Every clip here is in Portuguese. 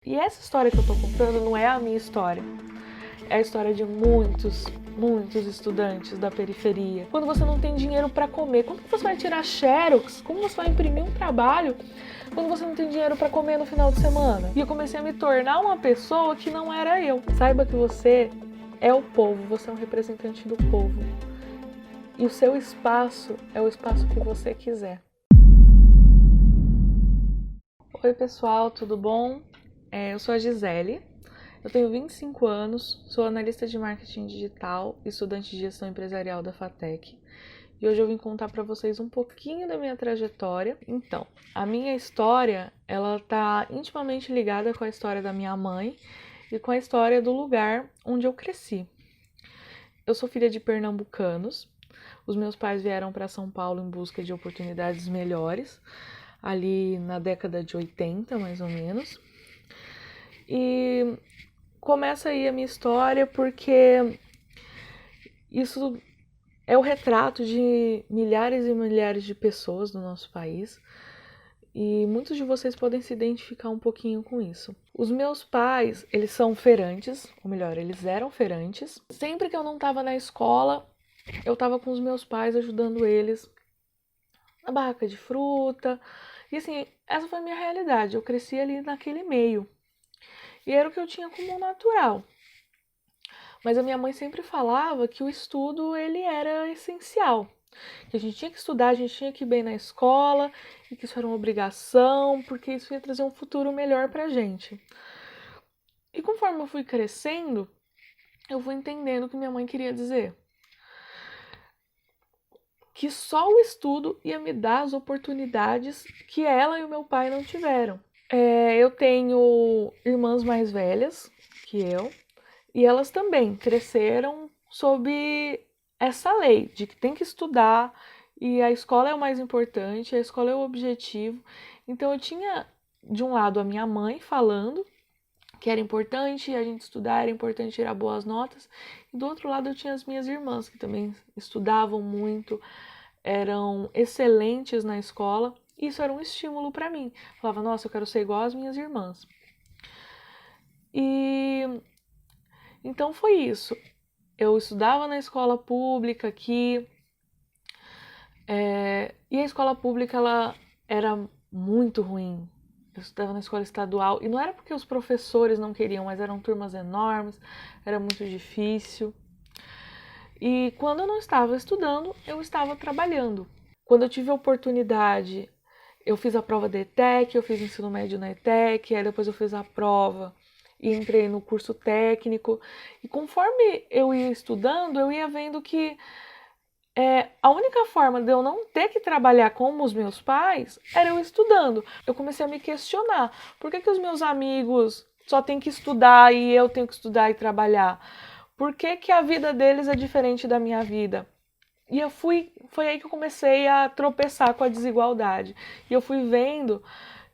E essa história que eu tô contando não é a minha história. É a história de muitos estudantes da periferia. Quando você não tem dinheiro para comer, como você vai tirar xerox? Como você vai imprimir um trabalho quando você não tem dinheiro para comer no final de semana? E eu comecei a me tornar uma pessoa que não era eu. Saiba que você é o povo, você é um representante do povo. E o seu espaço é o espaço que você quiser. Oi pessoal, tudo bom? Eu sou a Gisele. Eu tenho 25 anos, sou analista de marketing digital, estudante de gestão empresarial da FATEC. E hoje eu vim contar para vocês um pouquinho da minha trajetória. Então, a minha história, ela está intimamente ligada com a história da minha mãe e com a história do lugar onde eu cresci. Eu sou filha de pernambucanos. Os meus pais vieram para São Paulo em busca de oportunidades melhores, ali na década de 80, mais ou menos. E começa aí a minha história porque isso é o retrato de milhares e milhares de pessoas do nosso país e muitos de vocês podem se identificar um pouquinho com isso. Os meus pais, eles são feirantes, ou melhor, eles eram feirantes. Sempre que eu não estava na escola, eu estava com os meus pais ajudando eles na barraca de fruta. E assim, essa foi a minha realidade, eu cresci ali naquele meio. E era o que eu tinha como natural. Mas a minha mãe sempre falava que o estudo ele era essencial. Que a gente tinha que estudar, a gente tinha que ir bem na escola, e que isso era uma obrigação, porque isso ia trazer um futuro melhor pra gente. E conforme eu fui crescendo, eu fui entendendo o que minha mãe queria dizer. Que só o estudo ia me dar as oportunidades que ela e o meu pai não tiveram. Eu tenho irmãs mais velhas que eu, e elas também cresceram sob essa lei de que tem que estudar e a escola é o mais importante, a escola é o objetivo. Então eu tinha, de um lado, a minha mãe falando que era importante a gente estudar, era importante tirar boas notas, e do outro lado eu tinha as minhas irmãs que também estudavam muito, eram excelentes na escola, e isso era um estímulo para mim. Eu falava, nossa, eu quero ser igual às minhas irmãs. E então foi isso. Eu estudava na escola pública aqui, e a escola pública ela era muito ruim. Eu estudava na escola estadual, e não era porque os professores não queriam, mas eram turmas enormes, era muito difícil. E quando eu não estava estudando, eu estava trabalhando. Quando eu tive a oportunidade, eu fiz a prova da ETEC, eu fiz ensino médio na ETEC, aí depois eu fiz a prova e entrei no curso técnico. E conforme eu ia estudando, eu ia vendo que a única forma de eu não ter que trabalhar como os meus pais era eu estudando. Eu comecei a me questionar, por que os meus amigos só têm que estudar e eu tenho que estudar e trabalhar? Por que a vida deles é diferente da minha vida? E foi aí que eu comecei a tropeçar com a desigualdade. E eu fui vendo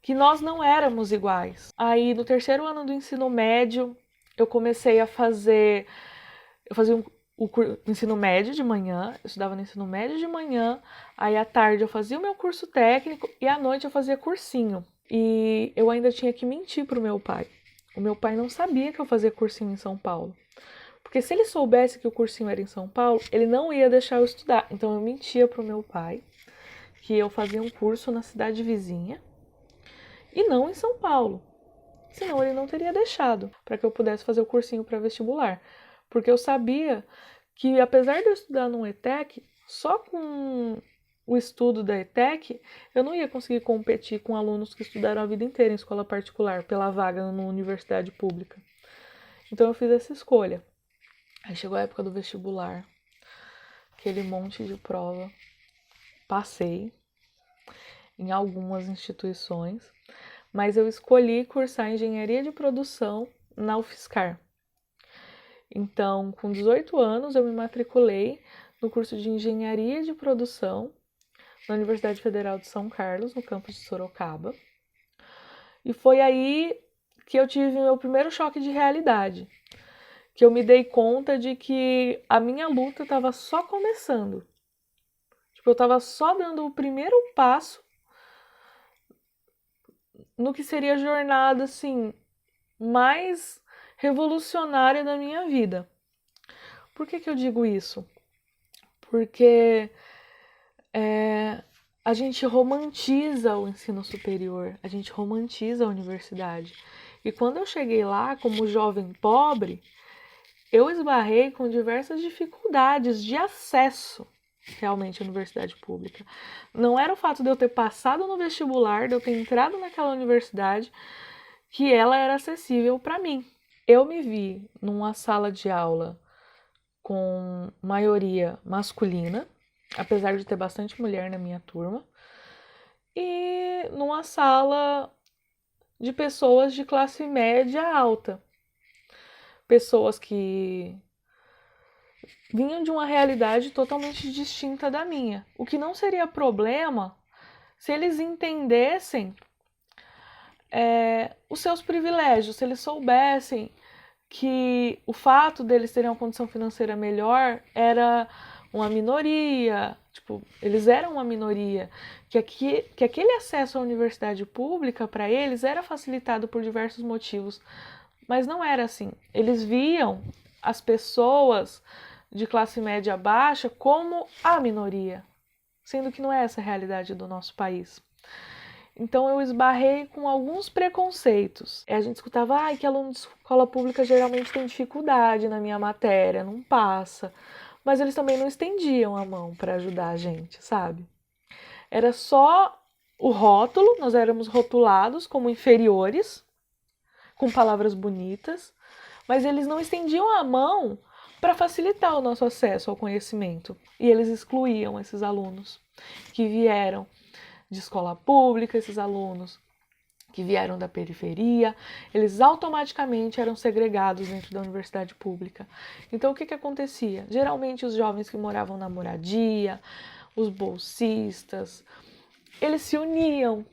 que nós não éramos iguais. Aí no terceiro ano do ensino médio, eu comecei a fazer. Eu fazia o ensino médio de manhã, eu estudava no ensino médio de manhã, aí à tarde eu fazia o meu curso técnico e à noite eu fazia cursinho. E eu ainda tinha que mentir pro meu pai. O meu pai não sabia que eu fazia cursinho em São Paulo. Porque se ele soubesse que o cursinho era em São Paulo, ele não ia deixar eu estudar. Então eu mentia pro meu pai que eu fazia um curso na cidade vizinha e não em São Paulo. Senão ele não teria deixado para que eu pudesse fazer o cursinho para vestibular. Porque eu sabia que apesar de eu estudar no ETEC, só com o estudo da ETEC, eu não ia conseguir competir com alunos que estudaram a vida inteira em escola particular, pela vaga numa universidade pública. Então eu fiz essa escolha. Aí chegou a época do vestibular, aquele monte de prova. Passei em algumas instituições, mas eu escolhi cursar engenharia de produção na UFSCar. Então, com 18 anos, eu me matriculei no curso de engenharia de produção na Universidade Federal de São Carlos, no campus de Sorocaba. E foi aí que eu tive meu primeiro choque de realidade, que eu me dei conta de que a minha luta estava só começando. Tipo, eu estava só dando o primeiro passo no que seria a jornada, assim, mais revolucionária da minha vida. Por que eu digo isso? Porque a gente romantiza o ensino superior, a gente romantiza a universidade. E quando eu cheguei lá, como jovem pobre, eu esbarrei com diversas dificuldades de acesso realmente à universidade pública. Não era o fato de eu ter passado no vestibular, de eu ter entrado naquela universidade, que ela era acessível para mim. Eu me vi numa sala de aula com maioria masculina, apesar de ter bastante mulher na minha turma, e numa sala de pessoas de classe média alta. Pessoas que vinham de uma realidade totalmente distinta da minha. O que não seria problema se eles entendessem os seus privilégios, se eles soubessem que o fato deles terem uma condição financeira melhor era uma minoria, tipo, eles eram uma minoria, que aquele acesso à universidade pública para eles era facilitado por diversos motivos, mas não era assim. Eles viam as pessoas de classe média baixa como a minoria, sendo que não é essa a realidade do nosso país. Então eu esbarrei com alguns preconceitos. A gente escutava que aluno de escola pública geralmente tem dificuldade na minha matéria, não passa. Mas eles também não estendiam a mão para ajudar a gente, sabe? Era só o rótulo, nós éramos rotulados como inferiores, com palavras bonitas, mas eles não estendiam a mão para facilitar o nosso acesso ao conhecimento. E eles excluíam esses alunos que vieram de escola pública, esses alunos que vieram da periferia, eles automaticamente eram segregados dentro da universidade pública. Então, o que acontecia? Geralmente, os jovens que moravam na moradia, os bolsistas, eles se uniam.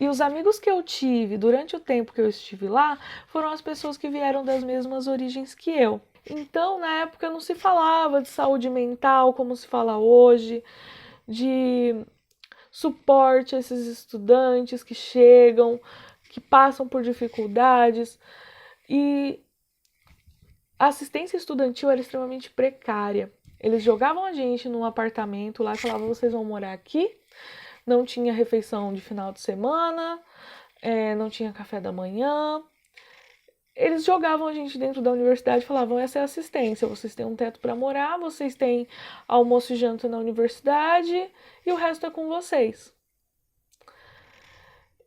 E os amigos que eu tive durante o tempo que eu estive lá foram as pessoas que vieram das mesmas origens que eu. Então, na época, não se falava de saúde mental como se fala hoje, de suporte a esses estudantes que chegam, que passam por dificuldades. E a assistência estudantil era extremamente precária. Eles jogavam a gente num apartamento lá e falavam: vocês vão morar aqui. Não tinha refeição de final de semana, não tinha café da manhã. Eles jogavam a gente dentro da universidade e falavam: essa é a assistência, vocês têm um teto para morar, vocês têm almoço e janta na universidade e o resto é com vocês.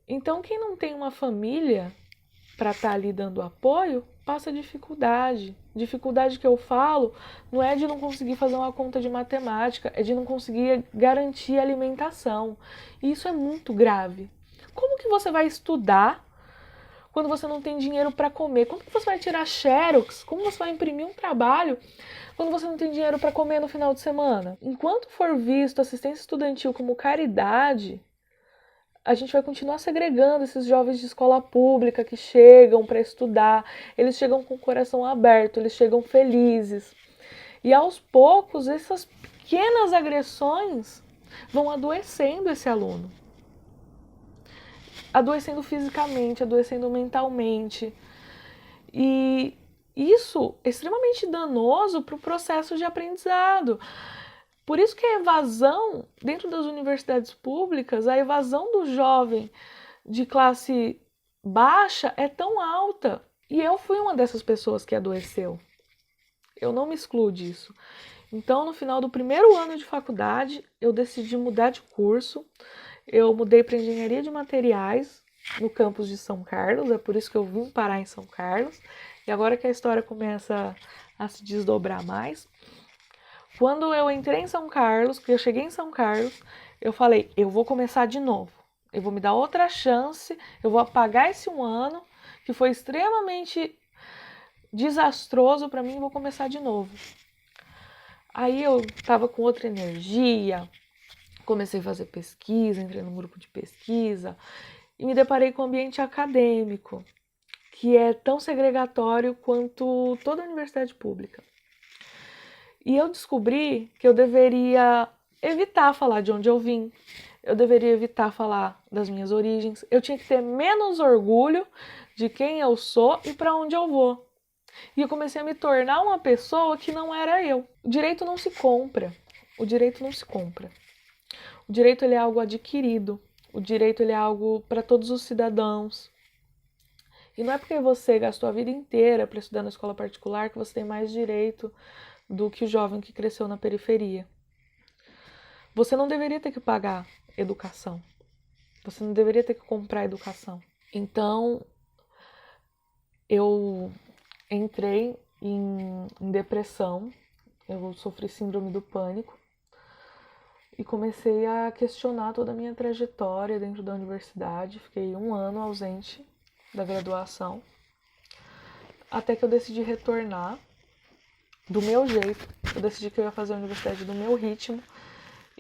Então, quem não tem uma família para estar ali dando apoio, passa dificuldade. Dificuldade que eu falo não é de não conseguir fazer uma conta de matemática, é de não conseguir garantir a alimentação. E isso é muito grave. Como que você vai estudar quando você não tem dinheiro para comer? Como que você vai tirar xerox? Como você vai imprimir um trabalho quando você não tem dinheiro para comer no final de semana? Enquanto for visto assistência estudantil como caridade, a gente vai continuar segregando esses jovens de escola pública que chegam para estudar. Eles chegam com o coração aberto, eles chegam felizes. E aos poucos, essas pequenas agressões vão adoecendo esse aluno. Adoecendo fisicamente, adoecendo mentalmente. E isso é extremamente danoso para o processo de aprendizado. Por isso que a evasão dentro das universidades públicas, a evasão do jovem de classe baixa é tão alta. E eu fui uma dessas pessoas que adoeceu. Eu não me excluo disso. Então, no final do primeiro ano de faculdade, eu decidi mudar de curso. Eu mudei para engenharia de materiais no campus de São Carlos. É por isso que eu vim parar em São Carlos. E agora que a história começa a se desdobrar mais, quando eu entrei em São Carlos, que eu cheguei em São Carlos, eu falei: eu vou começar de novo. Eu vou me dar outra chance, eu vou apagar esse um ano, que foi extremamente desastroso para mim, e vou começar de novo. Aí eu estava com outra energia, comecei a fazer pesquisa, entrei num grupo de pesquisa e me deparei com o ambiente acadêmico, que é tão segregatório quanto toda a universidade pública. E eu descobri que eu deveria evitar falar de onde eu vim, eu deveria evitar falar das minhas origens, eu tinha que ter menos orgulho de quem eu sou e para onde eu vou. E eu comecei a me tornar uma pessoa que não era eu. O direito não se compra. O direito não se compra. O direito ele é algo adquirido. O direito ele é algo para todos os cidadãos. E não é porque você gastou a vida inteira para estudar na escola particular que você tem mais direito do que o jovem que cresceu na periferia. Você não deveria ter que pagar educação. Você não deveria ter que comprar educação. Então, eu entrei em depressão, eu sofri síndrome do pânico e comecei a questionar toda a minha trajetória dentro da universidade. Fiquei 1 ano ausente da graduação, até que eu decidi retornar do meu jeito. Eu decidi que eu ia fazer a universidade do meu ritmo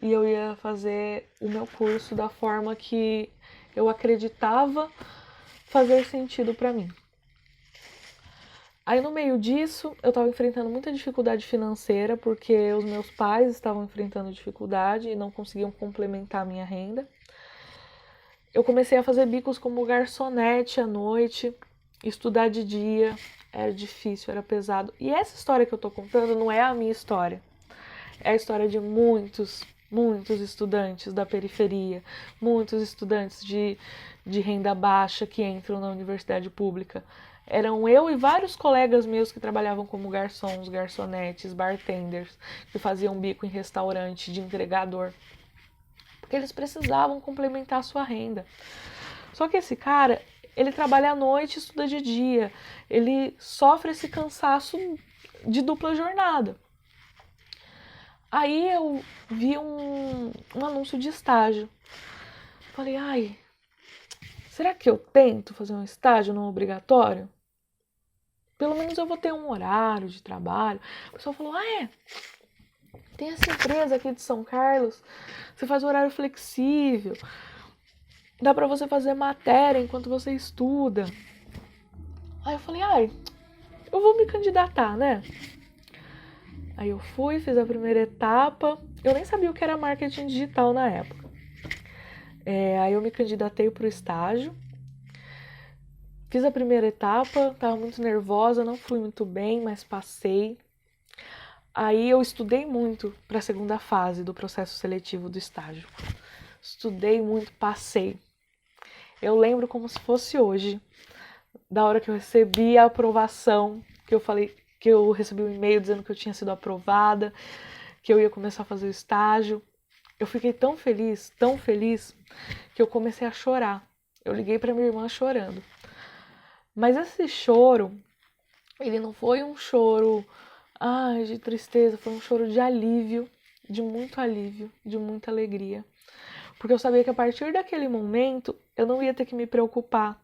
e eu ia fazer o meu curso da forma que eu acreditava fazer sentido para mim. Aí no meio disso, eu estava enfrentando muita dificuldade financeira, porque os meus pais estavam enfrentando dificuldade e não conseguiam complementar a minha renda. Eu comecei a fazer bicos como garçonete à noite, estudar de dia, era difícil, era pesado. E essa história que eu tô contando não é a minha história, é a história de muitos estudantes da periferia, muitos estudantes de renda baixa que entram na universidade pública. Eram eu e vários colegas meus que trabalhavam como garçons, garçonetes, bartenders, que faziam bico em restaurante de entregador. Porque eles precisavam complementar a sua renda. Só que esse cara, ele trabalha à noite e estuda de dia. Ele sofre esse cansaço de dupla jornada. Aí eu vi um anúncio de estágio. Falei, ai, será que eu tento fazer um estágio não obrigatório? Pelo menos eu vou ter um horário de trabalho. O pessoal falou, tem essa empresa aqui de São Carlos, você faz horário flexível, dá pra você fazer matéria enquanto você estuda. Aí eu falei, eu vou me candidatar, né? Aí eu fui, fiz a primeira etapa, eu nem sabia o que era marketing digital na época. Aí eu me candidatei pro estágio, fiz a primeira etapa, tava muito nervosa, não fui muito bem, mas passei. Aí eu estudei muito para a segunda fase do processo seletivo do estágio. Estudei muito, passei. Eu lembro como se fosse hoje, da hora que eu recebi a aprovação, que eu falei que eu recebi um e-mail dizendo que eu tinha sido aprovada, que eu ia começar a fazer o estágio. Eu fiquei tão feliz, que eu comecei a chorar. Eu liguei para minha irmã chorando. Mas esse choro, ele não foi um choro de tristeza, foi um choro de alívio, de muita alegria. Porque eu sabia que a partir daquele momento eu não ia ter que me preocupar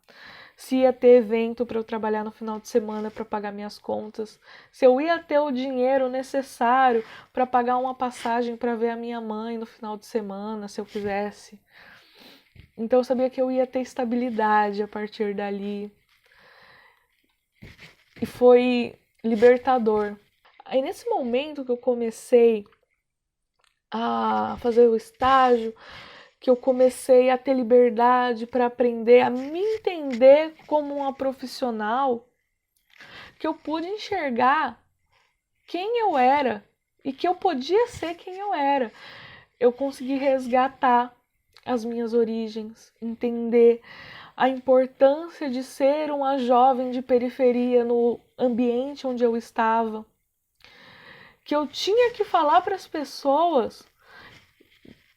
se ia ter evento para eu trabalhar no final de semana para pagar minhas contas, se eu ia ter o dinheiro necessário para pagar uma passagem para ver a minha mãe no final de semana, se eu quisesse. Então eu sabia que eu ia ter estabilidade a partir dali. E foi libertador. Aí nesse momento que eu comecei a fazer o estágio, que eu comecei a ter liberdade para aprender a me entender como uma profissional, que eu pude enxergar quem eu era e que eu podia ser quem eu era. Eu consegui resgatar as minhas origens, entender a importância de ser uma jovem de periferia no ambiente onde eu estava, que eu tinha que falar para as pessoas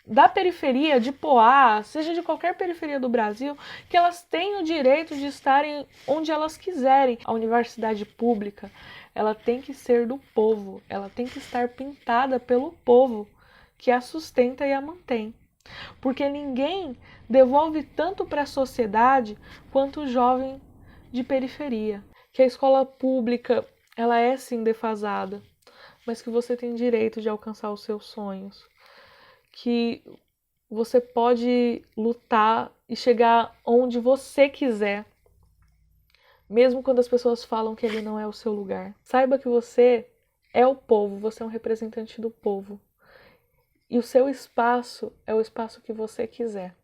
da periferia, de Poá, seja de qualquer periferia do Brasil, que elas têm o direito de estarem onde elas quiserem. A universidade pública, ela tem que ser do povo, ela tem que estar pintada pelo povo, que a sustenta e a mantém. Porque ninguém devolve tanto para a sociedade quanto o jovem de periferia. Que a escola pública, ela é sim defasada, mas que você tem direito de alcançar os seus sonhos. Que você pode lutar e chegar onde você quiser, mesmo quando as pessoas falam que ele não é o seu lugar. Saiba que você é o povo, você é um representante do povo. E o seu espaço é o espaço que você quiser.